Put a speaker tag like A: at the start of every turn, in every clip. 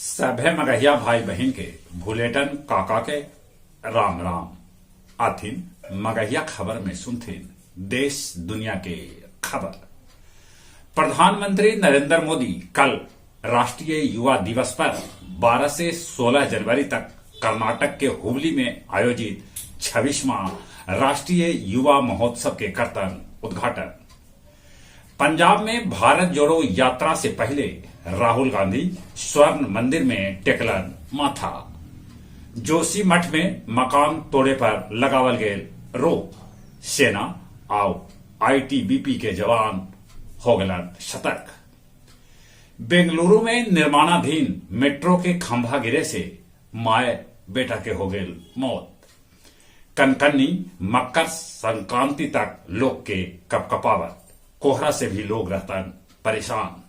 A: सभे मगहिया भाई बहन के भूलेटन काका के राम राम आथिन मगहिया खबर में सुनथिन देश दुनिया के खबर। प्रधानमंत्री नरेंद्र मोदी कल राष्ट्रीय युवा दिवस पर 12 से 16 जनवरी तक कर्नाटक के हुबली में आयोजित 26वां राष्ट्रीय युवा महोत्सव के करतन उद्घाटन। पंजाब में भारत जोड़ो यात्रा से पहले राहुल गांधी स्वर्ण मंदिर में टेकलन माथा। जोशी मठ में मकान तोड़े पर लगावल गेल रोक। सेना आउ आईटीबीपी के जवान हो गलन सतर्क। बेंगलुरु में निर्माणाधीन मेट्रो के खंभा गिरे से माए बेटा के हो गेल मौत। कनकन्नी मकर संक्रांति तक लोग के कपकपावत। कोहरा से भी लोग रहतन परेशान।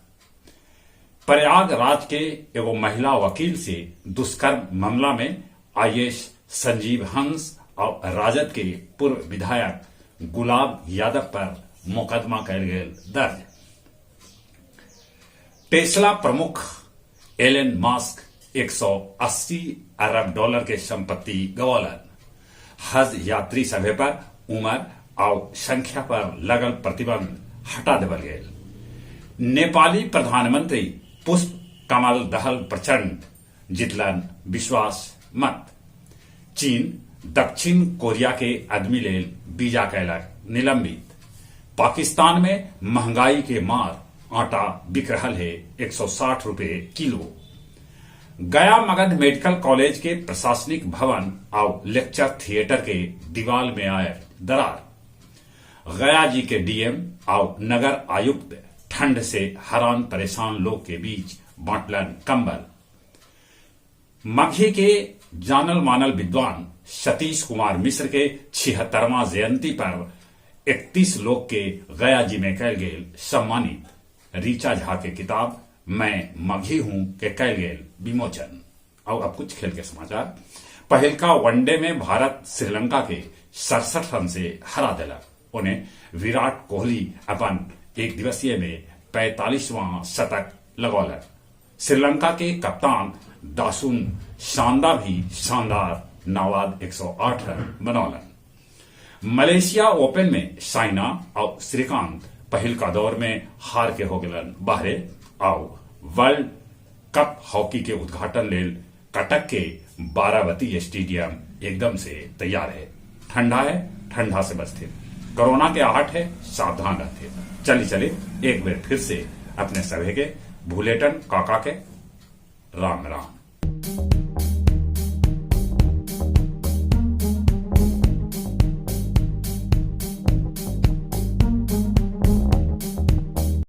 A: प्रयागराज के एगो महिला वकील से दुष्कर्म मामला में आईएएस संजीव हंस और राजद के पूर्व विधायक गुलाब यादव पर मुकदमा कयल गेल दर्ज। टेस्ला प्रमुख एलन मस्क 180 अरब डॉलर के संपत्ति गंवौलन। हज यात्री सभे पर उम्र और संख्या पर लगल प्रतिबंध हटा देवल गेल। नेपाली प्रधानमंत्री पुष्प कमल दहल प्रचंड जितलन विश्वास मत। चीन दक्षिण कोरिया के आदमी लेल वीजा कैलक निलंबित। पाकिस्तान में महंगाई के मार आटा बिक रहा है 160 रुपए किलो। गया मगध मेडिकल कॉलेज के प्रशासनिक भवन और लेक्चर थिएटर के दीवार में आए दरार। गया जी के डीएम और नगर आयुक्त ठंड से हैरान परेशान लोग के बीच बांटलन कंबल। मघी के जानल मानल विद्वान सतीश कुमार मिश्र के 76वां जयंती पर 31 लोग के गया जी में कैल गेल सम्मानित। रीचा झा के किताब मैं मघी हूं के कैल गेल विमोचन। और अब कुछ खेल के समाचार। पहलका वनडे में भारत श्रीलंका के 67 रन से हरा दिला। उन्हें विराट कोहली अपन एक दिवसीय में 45वां शतक लगौलन। श्रीलंका के कप्तान दासुन शानदा भी शानदार नाबाद 108 रन बनौलन। मलेशिया ओपन में साइना और श्रीकांत पहलका दौर में हार के हो गलन बाहरे। और वर्ल्ड कप हॉकी के उद्घाटन लेल कटक के बारावती स्टेडियम एकदम से तैयार है। ठंडा है, ठंडा से बचते। कोरोना के आहट है, सावधान रहते। चले एक बार फिर से अपने सभी के भूलेटन काका के राम राम।